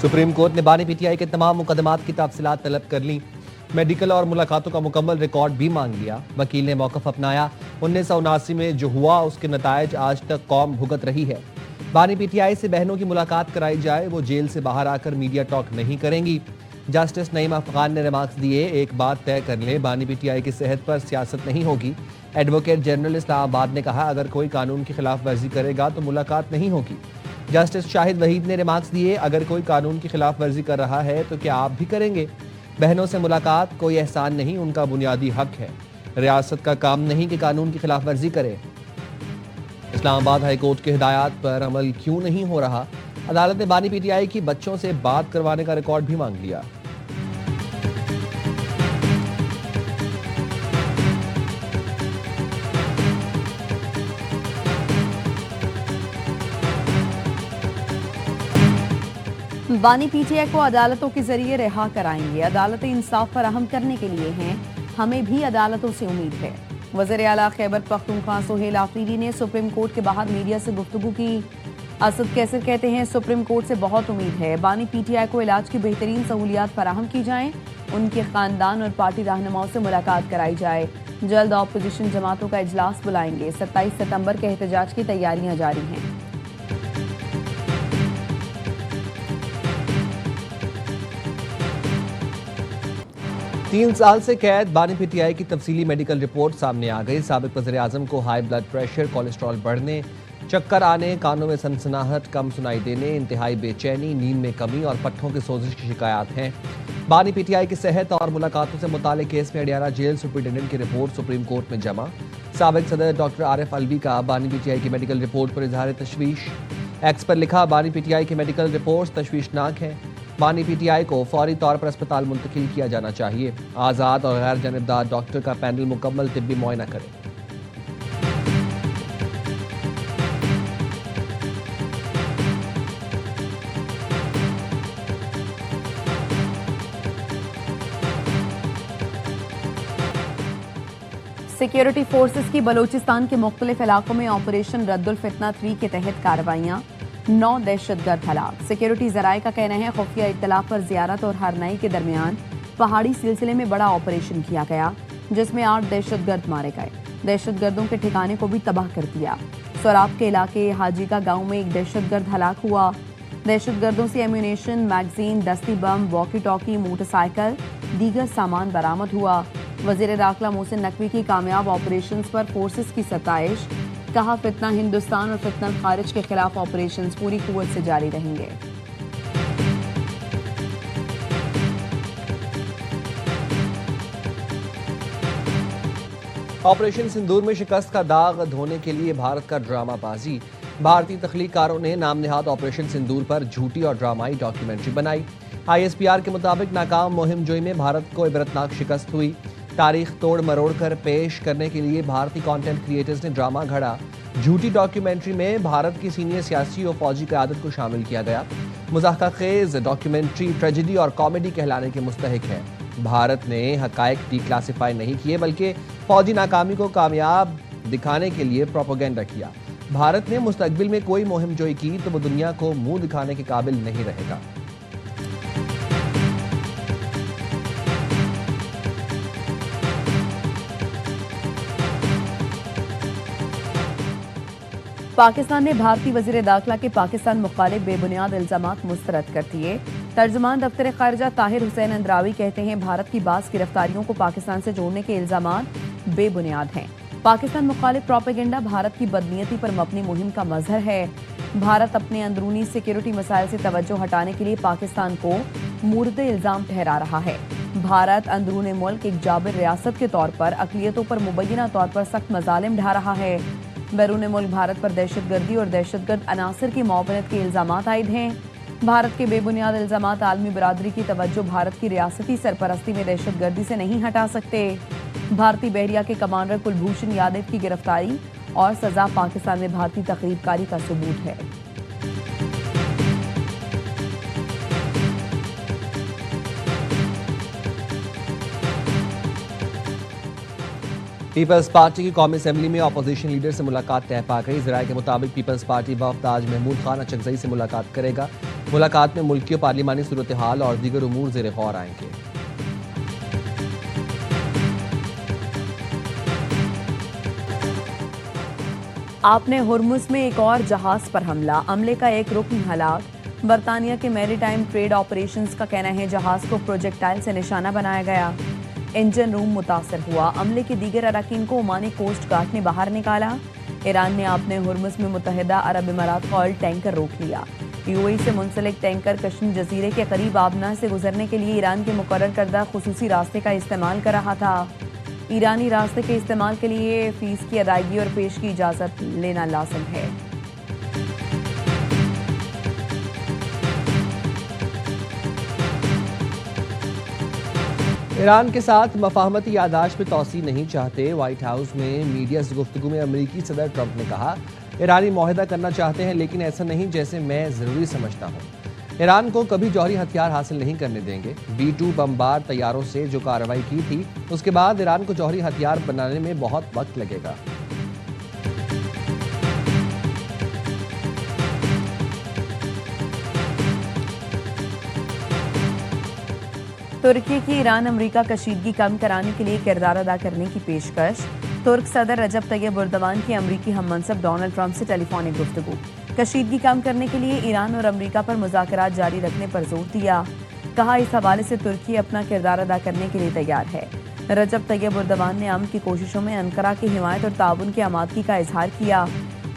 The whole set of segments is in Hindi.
सुप्रीम कोर्ट ने बानी पीटीआई के तमाम मुकदमात की तफसीलात तलब कर ली। मेडिकल और मुलाकातों का मुकम्मल रिकॉर्ड भी मांग लिया। वकील ने मौकफ अपनाया। 1979 में जो हुआ उसके नतायज आज तक कौम भुगत रही है। बानी पीटीआई से बहनों की मुलाकात कराई जाए, वो जेल से बाहर आकर मीडिया टॉक नहीं करेंगी। जस्टिस नईम अफगान ने रिमार्क्स दिए, एक बात तय कर ले, बानी पीटीआई की सेहत पर सियासत नहीं होगी। एडवोकेट जनरल इस्लामाबाद ने कहा, अगर कोई कानून की खिलाफ वर्जी करेगा तो मुलाकात नहीं होगी। जस्टिस शाहिद वहीद ने रिमार्क्स दिए, अगर कोई कानून की खिलाफ वर्जी कर रहा है तो क्या आप भी करेंगे? बहनों से मुलाकात कोई एहसान नहीं, उनका बुनियादी हक है। रियासत का काम नहीं कि कानून की खिलाफ वर्जी करे। इस्लामाबाद हाईकोर्ट की हिदायत पर अमल क्यों नहीं हो रहा? अदालत ने बानी पीटीआई की बच्चों से बात करवाने का रिकॉर्ड भी मांग लिया। बानी पीटीआई को अदालतों के जरिए रिहा कराएंगे। अदालतें इंसाफ फराहम करने के लिए हैं, हमें भी अदालतों से उम्मीद है। वज़ीर आला खैबर पख्तूनख्वा सुहेल आफरीदी ने सुप्रीम कोर्ट के बाहर मीडिया से गुफ्तगू की। असद कैसर कहते हैं, सुप्रीम कोर्ट से बहुत उम्मीद है। बानी पीटीआई को इलाज की बेहतरीन सहूलियात फराहम की जाएं, उनके खानदान और पार्टी रहनुमाओं से मुलाकात कराई जाए। जल्द अपोजिशन जमातों का इजलास बुलाएंगे। 27 सितंबर के एहतजाज की तैयारियां जारी हैं। 3 साल से कैद। बानी पीटीआई की तफसीली मेडिकल रिपोर्ट सामने आ गई। साबिक वज़ीर आज़म को हाई ब्लड प्रेशर, कोलेस्ट्रॉल बढ़ने, चक्कर आने, कानों में सनसनाहट, कम सुनाई देने, इंतहाई बेचैनी, नींद में कमी और पट्ठों की सोजिश की शिकायत हैं। बानी पीटीआई की सेहत और मुलाकातों से मुताल्लिक केस में अडियाला जेल सुपरिटेंडेंट की रिपोर्ट सुप्रीम कोर्ट में जमा। साबिक सदर डॉक्टर आरिफ अलवी का बानी पीटीआई की मेडिकल रिपोर्ट पर इजहार तशवीश। एक्स पर लिखा, बानी पीटीआई की मेडिकल रिपोर्ट तशवीशनाक है। बानी पीटीआई को फौरी तौर पर अस्पताल मुंतकिल किया जाना चाहिए। आज़ाद और गैर जानबदार डॉक्टर का पैनल मुकम्मल तिब्बी मुआयना करे। सिक्योरिटी फोर्सेस की बलूचिस्तान के मुख्तलिफ इलाकों में ऑपरेशन रद्दुल फितना 3 के तहत कार्रवाइयां। 9 दहशतगर्द हलाक। सिक्योरिटी जराये का कहना है, खुफिया इत्तला पर जियारत और हरनाई के दरमियान पहाड़ी सिलसिले में बड़ा ऑपरेशन किया गया, जिसमें 8 दहशतगर्द मारे गए। दहशतगर्दों के ठिकाने को भी तबाह कर दिया। सोराब के इलाके हाजीका गांव में एक दहशतगर्द हलाक हुआ। दहशतगर्दों से एम्यूनेशन, मैगजीन, दस्ती बम, वॉकी टॉकी, मोटरसाइकिल, दीगर सामान बरामद हुआ। वजीर दाखिला मोहसिन नकवी की कामयाब ऑपरेशंस पर फोर्सेस की सताइश। कहा, फितना हिंदुस्तान और फितना खारिज के खिलाफ ऑपरेशंस पूरी कुव्वत से जारी रहेंगे। ऑपरेशन सिंदूर में शिकस्त का दाग धोने के लिए भारत का ड्रामाबाजी। भारतीय तख्लीकारों ने नाम नेहाद ऑपरेशन सिंदूर पर झूठी और ड्रामाई डॉक्यूमेंट्री बनाई। ISPR के मुताबिक नाकाम मुहिम जोई में भारत को इबरतनाक शिकस्त हुई। तारीख तोड़ मरोड़ कर पेश करने के लिए भारतीय कंटेंट क्रिएटर्स ने ड्रामा घड़ा। झूठी डॉक्यूमेंट्री में भारत की सीनियर सियासी और फौजी क़यादत को शामिल किया गया। मुज़ाहक़ाखेज़ डॉक्यूमेंट्री ट्रेजेडी और कॉमेडी कहलाने के मुस्तहिक है। भारत ने हक़ाइक़ डिक्लासिफाई नहीं किए, बल्कि फौजी नाकामी को कामयाब दिखाने के लिए प्रोपेगेंडा किया। भारत ने मुस्तकबिल में कोई मुहिम जोई की तो वो दुनिया को मुंह दिखाने के काबिल नहीं रहेगा। पाकिस्तान ने भारतीय वज़ीर दाखिला के पाकिस्तान मुखालिफ बेबुनियाद इल्जामात मुस्तरद कर दिए। तर्जुमान दफ्तर ख़ारिजा ताहिर हुसैन अंद्रावी कहते हैं, भारत की बाज़ गिरफ्तारियों को पाकिस्तान से जोड़ने के इल्जामात बेबुनियाद हैं। पाकिस्तान मुखालिफ प्रोपेगेंडा भारत की बदनीयती पर मबनी मुहिम का मजहर है। भारत अपने अंदरूनी सिक्योरिटी मसाइल से तवज्जो हटाने के लिए पाकिस्तान को मुर्द इल्जाम ठहरा रहा है। भारत अंदरून मुल्क एक जाबिर रियासत के तौर पर अक़लियतों पर मुबैना तौर पर सख्त मज़ालिम ढा रहा है। बैरून मुल्क भारत पर दहशतगर्दी और दहशतगर्द अनासर की मुआवनत के इल्जामात आयद हैं। भारत के बेबुनियाद इल्जामात आलमी बरादरी की तवज्जो भारत की रियासती सरपरस्ती में दहशतगर्दी से नहीं हटा सकते। भारतीय बहरिया के कमांडर कुलभूषण यादव की गिरफ्तारी और सजा पाकिस्तान में भारतीय तकरीबकारी का सबूत है। पीपल्स पार्टी की कौमी असेंबली में अपोजिशन लीडर से मुलाकात तय पा गई। जराये के मुताबिक पीपल्स पार्टी वफ्द आज महमूद खान अचकजई से मुलाकात करेगा। मुलाकात में मुल्की और पार्लिमानी सूरत हाल और दीगर उमूर ज़ेर गौर आएंगे। आपने हुर्मुज में एक और जहाज पर हमला, अमले का एक रुकन हलाक। बरतानिया के मैरीटाइम ट्रेड ऑपरेशंस का कहना है जहाज को प्रोजेक्टाइल से निशाना बनाया गया। इंजन रूम मुतासर हुआ। अमले के दीगर अरकान को ओमानी कोस्ट गार्ड ने बाहर निकाला। ईरान ने अपने हुर्मुज में मुत्तहिदा अरब इमारात का ऑयल टैंकर रोक लिया। यूएई से मुंसलिक टैंकर कश्मीर जजीरे के करीब आबना से गुजरने के लिए ईरान के मुकर्रर करदा खुसूसी रास्ते का इस्तेमाल कर रहा था। ईरानी रास्ते के इस्तेमाल के लिए फीस की अदायगी और पेश की इजाज़त लेना लाजिम है। ईरान के साथ मफाहमती यादाश्त में तोसी नहीं चाहते। व्हाइट हाउस में मीडिया से गुफ्तगू में अमरीकी सदर ट्रंप ने कहा, ईरानी मुआहदा करना चाहते हैं लेकिन ऐसा नहीं जैसे मैं ज़रूरी समझता हूँ। ईरान को कभी जौहरी हथियार हासिल नहीं करने देंगे। B-2 बमबार तैयारों से जो कार्रवाई की थी उसके बाद ईरान को जौहरी हथियार बनाने में बहुत वक्त लगेगा। तुर्की की ईरान अमरीका कशीदगी कम कराने के लिए किरदार अदा करने की पेशकश। तुर्क सदर रजब तैयब एर्दोगान की अमरीकी हममनसब डोनाल्ड ट्रंप से टेलीफोनिक गुफ्तगू। कशीदगी कम करने के लिए ईरान और अमरीका पर मुज़ाकरात जारी रखने पर जोर दिया। कहा, इस हवाले से तुर्की अपना किरदार अदा करने के लिए तैयार है। रजब तैयब एर्दोगान ने अमन की कोशिशों में अंकारा की हिमायत और ताउन की आमादगी का इजहार किया।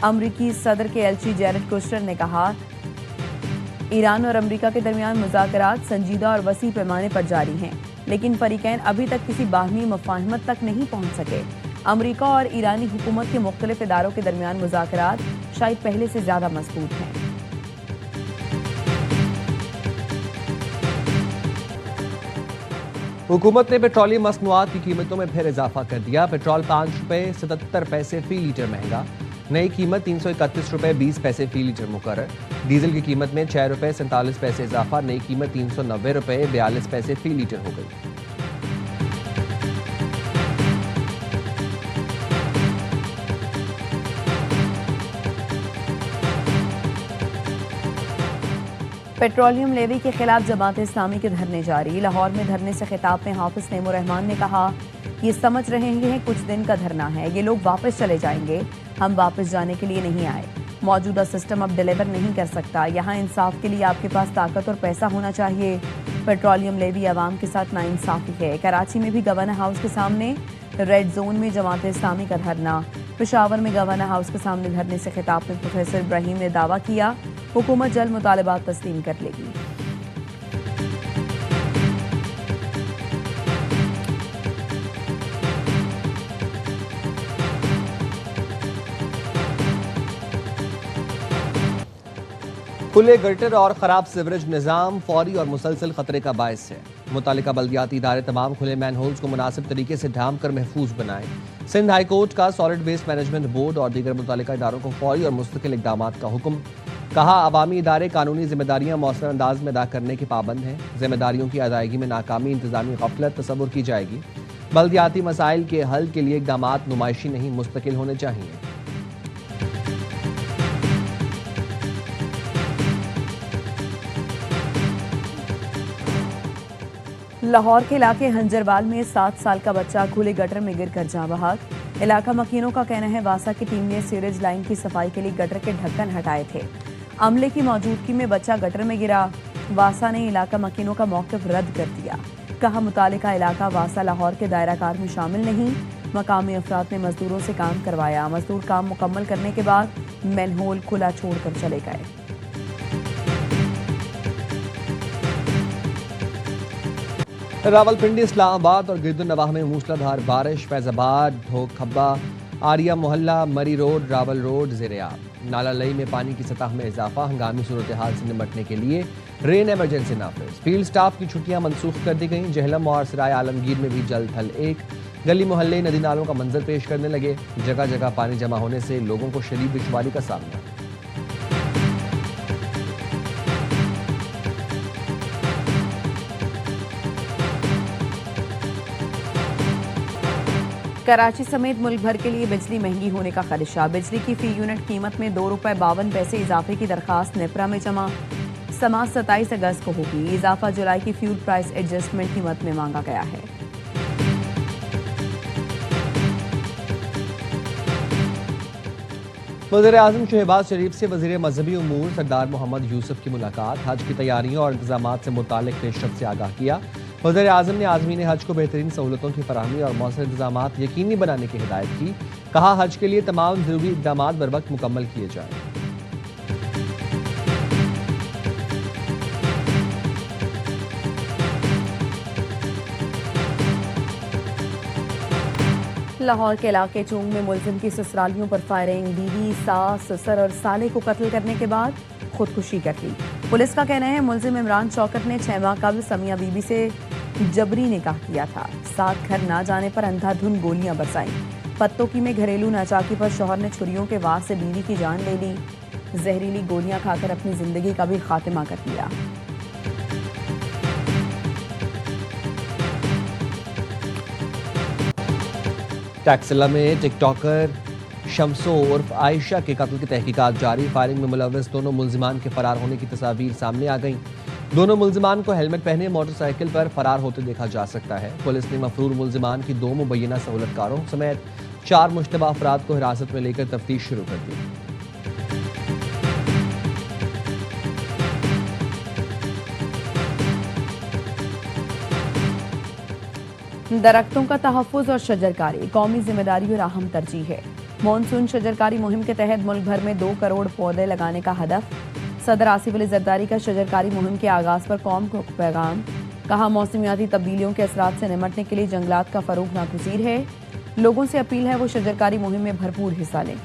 अमरीकी सदर के एलची जैरेड कुश्टर ने कहा, ईरान और अमरीका के दरमियान मुज़ाकरात संजीदा और वसी पैमाने पर जारी हैं, लेकिन फरीकैन अभी तक किसी बाहमी मुफाहमत तक नहीं पहुंच सके। अमरीका और ईरानी हुकूमत के मुख्तलिफ इदारों के दरमियान मुज़ाकरात शायद पहले से ज़्यादा मजबूत हैं। हुकूमत ने पेट्रोलियम मसनूआत की कीमतों में फिर इजाफा कर दिया। पेट्रोल 5 रुपये 77 पैसे फी लीटर महंगा। नई कीमत 331 रुपये 20 पैसे फी लीटर मुकर्रर। डीजल की कीमत में 6 रुपये 47 पैसे इजाफा। नई कीमत 390 रुपये 42 पैसे फी लीटर हो गई। पेट्रोलियम लेवी के खिलाफ जमात इस्लामी के धरने जारी। लाहौर में धरने से खिताब में हाफिज नईमुर रहमान ने कहा, ये समझ रहे हैं कुछ दिन का धरना है, ये लोग वापस चले जाएंगे, हम वापस जाने के लिए नहीं आए। मौजूदा सिस्टम अब डिलीवर नहीं कर सकता। यहाँ इंसाफ के लिए आपके पास ताकत और पैसा होना चाहिए। पेट्रोलियम लेवी अवाम के साथ नाइंसाफी है। कराची में भी गवर्नर हाउस के सामने रेड जोन में जमात इस्लामी का धरना। पेशावर में गवर्नर हाउस के सामने धरने से खिताब में प्रोफेसर इब्राहिम ने दावा किया, हुकूमत जल्द मुतालबात तस्लीम कर लेगी। खुले गटर और खराब सीवरेज निज़ाम फौरी और मुसलसल खतरे का बायस है। मुतालिका बल्दियाती इदारे तमाम खुले मैन होल्स को मुनासिब तरीके से ढांप कर महफूज बनाएं। सिंध हाई कोर्ट का सॉलिड वेस्ट मैनेजमेंट बोर्ड और दीगर मुतालिका इदारों को फौरी और मुस्तकिल इक़दामात का हुक्म। कहा, अवामी इदारे कानूनी जिम्मेदारियां मौसर अंदाज में अदा करने के पाबंद हैं। जिम्मेदारियों की अदायगी में नाकामी इंतजामी गफलत तसव्वुर की जाएगी। बल्दियाती मसाइल के हल के लिए इक़दामात नुमाइशी नहीं मुस्तकिल होने चाहिए। लाहौर के इलाके हंजरवाल में 7 साल का बच्चा खुले गटर में गिरकर जाँ बहक। इलाका मकीनों का कहना है वासा की टीम ने सीवरेज लाइन की सफाई के लिए गटर के ढक्कन हटाए थे। अमले की मौजूदगी में बच्चा गटर में गिरा। वासा ने इलाका मकीनों का मौक़िफ़ रद्द कर दिया। कहा, मुतालिका इलाका वासा लाहौर के दायरा कार में शामिल नहीं। मकामी अफराद ने मजदूरों से काम करवाया। मजदूर काम मुकम्मल करने के बाद मैनहोल खुला छोड़कर चले गए। रावलपिंडी, इस्लामाबाद और गिरदुन्नवाह में मूसलाधार बारिश। फैजाबाद, ढोखब्बा, आरिया मोहल्ला, मरी रोड, रावल रोड ज़ेर-ए-आब। नाला लई में पानी की सतह में इजाफा। हंगामी सूरत हाल से निपटने के लिए रेन एमरजेंसी नाफिज। फील्ड स्टाफ की छुट्टियां मनसूख कर दी गईं। जहलम और सराय आलमगीर में भी जल थल एक। गली मोहल्ले नदी नालों का मंजर पेश करने लगे। जगह जगह पानी जमा होने से लोगों को शदीद दुश्वारी का सामना। कराची समेत मुल्क भर के लिए बिजली महंगी होने का खदशा। बिजली की फी यूनिट कीमत में ₹2.52 इजाफे की दरखास्त नेपरा में जमा। समात 27 अगस्त को होगी। इजाफा जुलाई की फ्यूल प्राइस एडजस्टमेंट कीमत में मांगा गया है। वज़ीर-ए-आज़म शहबाज शरीफ से वज़ीर मजहबी उमूर सरदार मोहम्मद यूसुफ की मुलाकात। हज की तैयारियों और इंतजामात से मुतालिक पेशरफ से आगाह किया। वज़ीर-ए-आज़म ने आज़मीन हज को बेहतरीन सहूलतों की फराहमी और मौसर इंतजामात यकीनी बनाने की हिदायत की। कहा, हज के लिए तमाम ज़रूरी इक़दामात बरवक्त मुकम्मल किए जाएँ। लाहौर के इलाके चूंग में मुलजिम की ससुरालियों पर फायरिंग। बीवी, सास, ससुर और साले को कत्ल करने के बाद खुदकुशी कर ली। पुलिस का कहना है मुलजिम इमरान शौकत ने 6 माह कबल समिया बीबी से जबरी निकाह किया था। साथ घर ना जाने पर अंधाधुंध गोलियां बरसाईं। पत्तोकी में घरेलू नाचाकी पर शौहर ने छुरियों के वार से बीवी की जान ले ली। जहरीली गोलियां खाकर अपनी जिंदगी का भी खात्मा कर दिया। टैक्सिला में टिकटॉकर शम्सो उर्फ आयशा के कत्ल की तहकीकात जारी। फायरिंग में मुलव्वस दोनों मुलजिमान के फरार होने की तस्वीर सामने आ गई। दोनों मुलजिमान को हेलमेट पहने मोटरसाइकिल पर फरार होते देखा जा सकता है। पुलिस ने मफरूर मुलजिमान की 2 मुबैना सहूलतकारों समेत 4 मुश्तबा अफराद को हिरासत में लेकर तफ्तीश शुरू कर दी। दरख्तों का तहफ़्फ़ुज़ और शजरकारी कौमी जिम्मेदारी और अहम तरजीह है। मानसून शजरकारी मुहिम के तहत मुल्क भर में 2 करोड़ पौधे लगाने का हदफ। सदर आसिफ अली जरदारी का शजरकारी मुहिम के आगाज पर कौम को पैगाम। कहा, मौसमियाती तब्दीलियों के असरात से निमटने के लिए जंगलात का फरोग नागुज़ीर है। लोगों से अपील है वो शजरकारी मुहिम में भरपूर हिस्सा लें।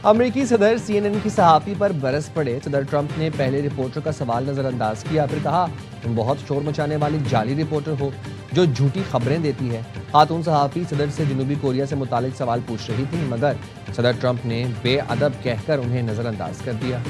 अमरीकी सदर CNN की सहाफ़ी पर बरस पड़े। सदर ट्रंप ने पहले रिपोर्टर का सवाल नज़रअंदाज किया, फिर कहा, तुम बहुत शोर मचाने वाली जाली रिपोर्टर हो जो झूठी खबरें देती है। खातून सहाफ़ी सदर से जनूबी कोरिया से मुतालिक सवाल पूछ रही थी, मगर सदर ट्रंप ने बेअदब कहकर उन्हें नज़रअंदाज कर दिया।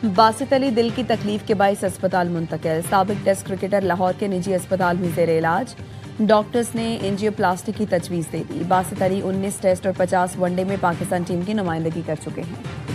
बासित अली दिल की तकलीफ के बाइस अस्पताल मुंतकिल। साबिक टेस्ट क्रिकेटर लाहौर के निजी अस्पताल में ज़ेर इलाज। डॉक्टर्स ने एंजियोप्लास्टी की तजवीज़ दे दी। बासित अली 19 टेस्ट और 50 वनडे में पाकिस्तान टीम की नुमाइंदगी कर चुके हैं।